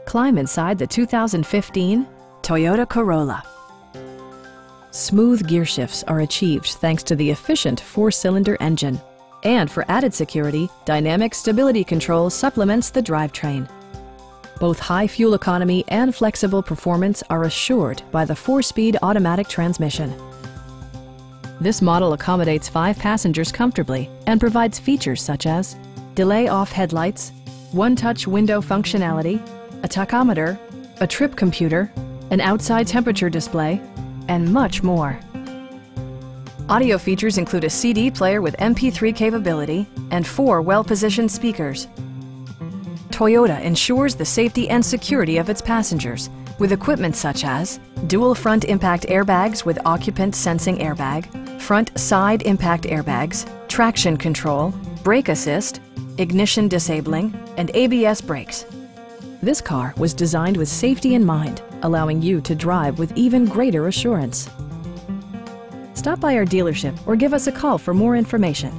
Climb inside the 2015 Toyota Corolla. Smooth gear shifts are achieved thanks to the efficient 4-cylinder engine. And for added security, dynamic stability control supplements the drivetrain. Both high fuel economy and flexible performance are assured by the 4-speed automatic transmission. This model accommodates 5 passengers comfortably and provides features such as delay-off headlights, one-touch window functionality, a tachometer, a trip computer, an outside temperature display, and much more. Audio features include a CD player with MP3 capability and 4 well-positioned speakers. Toyota ensures the safety and security of its passengers with equipment such as dual front impact airbags with occupant sensing airbag, front side impact airbags, traction control, brake assist, ignition disabling, and ABS brakes. This car was designed with safety in mind, allowing you to drive with even greater assurance. Stop by our dealership or give us a call for more information.